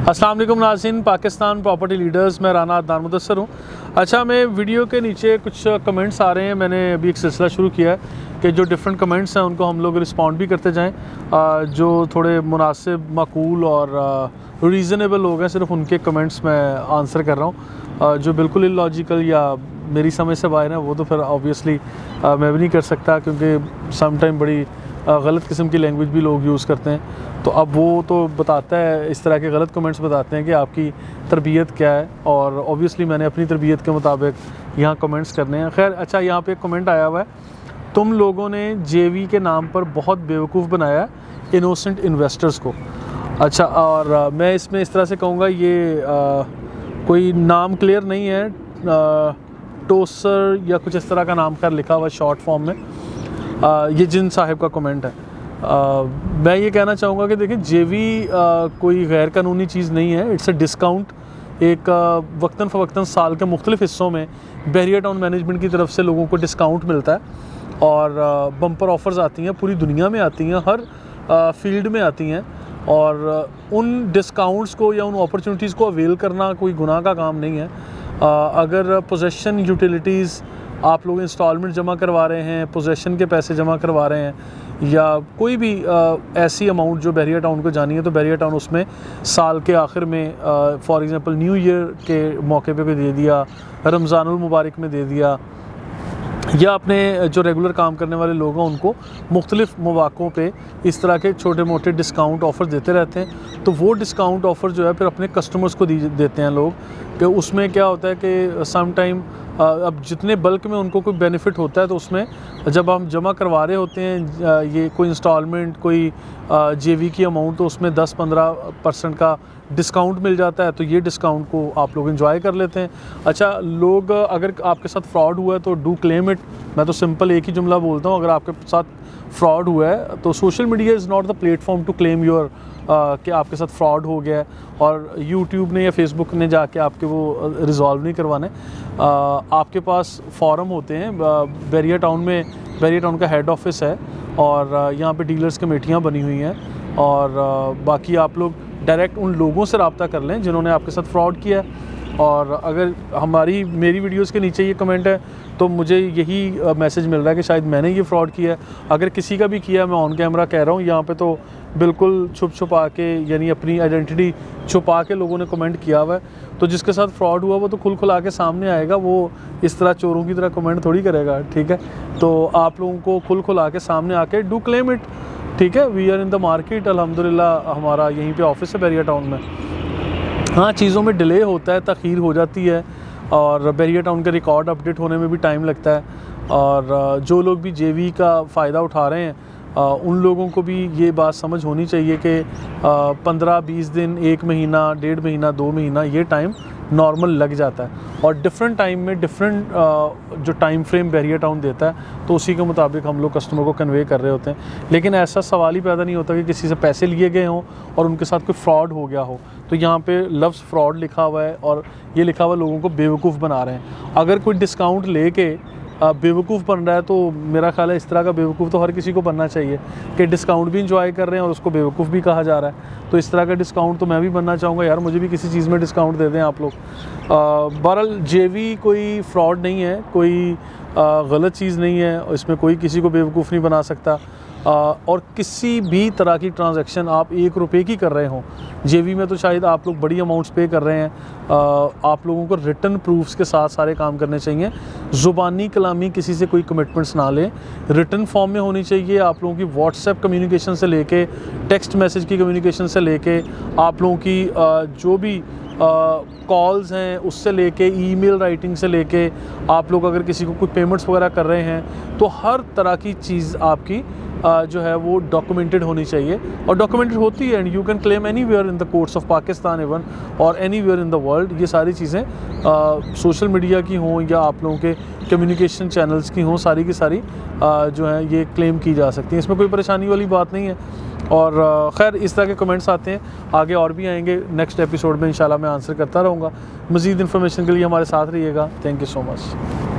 अस्सलाम वालेकुम नाज़रीन, पाकिस्तान प्रॉपर्टी लीडर्स में राना अदनान मुदस्सर हूँ। अच्छा, मैं वीडियो के नीचे कुछ कमेंट्स आ रहे हैं। मैंने अभी एक सिलसिला शुरू किया है कि जो डिफरेंट कमेंट्स हैं उनको हम लोग रिस्पॉन्ड भी करते जाएं। जो थोड़े मुनासिब, माकूल और रीज़नेबल लोग हैं, सिर्फ उनके कमेंट्स मैं आंसर कर रहा हूँ। जो बिल्कुल इलॉजिकल या मेरी समझ से बाहर हैं वो तो फिर ऑब्वियसली मैं भी नहीं कर सकता, क्योंकि सम टाइम बड़ी गलत किस्म की लैंग्वेज भी लोग यूज़ करते हैं। तो अब वो तो बताता है, इस तरह के गलत कमेंट्स बताते हैं कि आपकी तरबियत क्या है, और ऑब्वियसली मैंने अपनी तरबियत के मुताबिक यहाँ कमेंट्स करने हैं। खैर, अच्छा, यहाँ पे एक कमेंट आया हुआ है, तुम लोगों ने जेवी के नाम पर बहुत बेवकूफ़ बनाया इनोसेंट इन्वेस्टर्स को। अच्छा, और मैं इसमें इस तरह से कहूँगा, ये कोई नाम क्लियर नहीं है, टोसर या कुछ इस तरह का नाम खैर लिखा हुआ शॉर्ट फॉर्म में। ये जिन साहिब का कमेंट है। मैं ये कहना चाहूँगा कि देखिए, जेवी कोई गैर कानूनी चीज़ नहीं है, इट्स अ डिस्काउंट। एक वक्तन फ़वक्तन साल के मुख्तलिफ़ हिस्सों में बहरिया टाउन मैनेजमेंट की तरफ से लोगों को डिस्काउंट मिलता है और बम्पर ऑफ़र्स आती हैं, पूरी दुनिया में आती हैं, हर फील्ड में आती हैं। और उन डिस्काउंट्स को या उन अपॉर्चुनिटीज़ को अवेल करना कोई गुनाह का काम नहीं है। अगर पोजेसन यूटिलिटीज़ आप लोग इंस्टॉलमेंट जमा करवा रहे हैं, पोजेसन के पैसे जमा करवा रहे हैं, या कोई भी ऐसी अमाउंट जो बहरिया टाउन को जानी है, तो बहरिया टाउन उसमें साल के आखिर में फॉर एग्ज़ाम्पल न्यू ईयर के मौके पे दे दिया, रमज़ानुल मुबारक में दे दिया, या अपने जो रेगुलर काम करने वाले लोग हैं उनको मुख्तलिफ़ मौक़ों पे इस तरह के छोटे मोटे डिस्काउंट ऑफ़र देते रहते हैं। तो वो डिस्काउंट ऑफ़र जो है फिर अपने कस्टमर्स को देते हैं लोग, कि उसमें क्या होता है कि सम टाइम अब जितने बल्क में उनको कोई बेनिफिट होता है, तो उसमें जब हम जमा करवा रहे होते हैं ये कोई इंस्टॉलमेंट, कोई जेवी की अमाउंट, तो उसमें 10-15% का डिस्काउंट मिल जाता है। तो ये डिस्काउंट को आप लोग एंजॉय कर लेते हैं। अच्छा, लोग अगर आपके साथ फ्रॉड हुआ है तो डू क्लेम इट। मैं तो सिंपल एक ही जुमला बोलता हूँ, अगर आपके साथ फ्रॉड हुआ है तो social media is not the platform to claim your कि आपके साथ फ्रॉड हो गया है, और यूट्यूब ने या फेसबुक ने जाके आपके वो रिज़ॉल्व नहीं करवाने। आपके पास फॉरम होते हैं, बहरिया टाउन में बहरिया टाउन का हेड ऑफिस है, और यहाँ पे डीलर्स कमेटियाँ बनी हुई हैं, और बाकी आप लोग डायरेक्ट उन लोगों से रब्ता कर लें जिन्होंने आपके साथ फ्रॉड किया है। और अगर मेरी वीडियोस के नीचे ये कमेंट है तो मुझे यही मैसेज मिल रहा है कि शायद मैंने ये फ्रॉड किया है। अगर किसी का भी किया है, मैं ऑन कैमरा कह रहा हूँ, यहाँ पे तो बिल्कुल छुपा के, यानी अपनी आइडेंटिटी छुपा के लोगों ने कमेंट किया हुआ है। तो जिसके साथ फ्रॉड हुआ वो तो खुला के सामने आएगा, वो इस तरह चोरों की तरह कमेंट थोड़ी करेगा, ठीक है। तो आप लोगों को खुला के सामने आके डू क्लेम इट, ठीक है। We are in the market, अल्हम्दुलिल्लाह हमारा यहीं पे ऑफिस है बहरिया टाउन में। हाँ, चीज़ों में डिले होता है, तख़ीर हो जाती है, और बहरिया टाउन के रिकॉर्ड अपडेट होने में भी टाइम लगता है। और जो लोग भी जेवी का फ़ायदा उठा रहे हैं, उन लोगों को भी ये बात समझ होनी चाहिए कि 15-20 दिन, 1 महीना, 1.5 महीना, 2 महीना, ये टाइम नॉर्मल लग जाता है। और डिफरेंट टाइम में डिफरेंट जो टाइम फ्रेम बहरिया टाउन देता है, तो उसी के मुताबिक हम लोग कस्टमर को कन्वे कर रहे होते हैं। लेकिन ऐसा सवाल ही पैदा नहीं होता कि किसी से पैसे लिए गए हों और उनके साथ कोई फ्रॉड हो गया हो। तो यहाँ पे लफ्ज़ फ्रॉड लिखा हुआ है, और ये लिखा हुआ लोगों को बेवकूफ़ बना रहे हैं। अगर कोई डिस्काउंट लेके बेवकूफ़ बन रहा है, तो मेरा ख्याल है इस तरह का बेवकूफ़ तो हर किसी को बनना चाहिए कि डिस्काउंट भी इंजॉय कर रहे हैं और उसको बेवकूफ़ भी कहा जा रहा है। तो इस तरह का डिस्काउंट तो मैं भी बनना चाहूँगा, यार मुझे भी किसी चीज़ में डिस्काउंट दे दें आप लोग। बहरहाल जेवी कोई फ्रॉड नहीं है, कोई गलत चीज़ नहीं है, इसमें कोई किसी को बेवकूफ़ नहीं बना सकता। और किसी भी तरह की ट्रांजैक्शन आप 1 रुपये की कर रहे हों, जेवी में तो शायद आप लोग बड़ी अमाउंट्स पे कर रहे हैं। आप लोगों को रिटन प्रूफ्स के साथ सारे काम करने चाहिए। ज़ुबानी कलामी किसी से कोई कमिटमेंट्स ना लें, रिटन फॉर्म में होनी चाहिए। आप लोगों की व्हाट्सएप कम्युनिकेशन से लेके, टेक्स्ट मैसेज की कम्युनिकेशन से लेके, आप लोगों की जो भी कॉल्स हैं उससे लेके, ईमेल राइटिंग से लेके, आप लोग अगर किसी को कोई पेमेंट्स वगैरह कर रहे हैं, तो हर तरह की चीज़ आपकी जो है वो डॉक्यूमेंटेड होनी चाहिए, और डॉक्यूमेंटेड होती है। And you can claim anywhere in the courts of Pakistan even, और anywhere in the world. ये सारी चीज़ें सोशल मीडिया की हों या आप लोगों के कम्युनिकेशन चैनल्स की हों, सारी की सारी जो है ये क्लेम की जा सकती हैं। इसमें कोई परेशानी वाली बात नहीं है। और ख़ैर, इस तरह के कमेंट्स आते हैं, आगे और भी आएंगे। नेक्स्ट एपिसोड में इंशाल्लाह मैं आंसर करता रहूँगा। मज़ीद इन्फॉर्मेशन के लिए हमारे साथ रहिएगा। Thank you so much.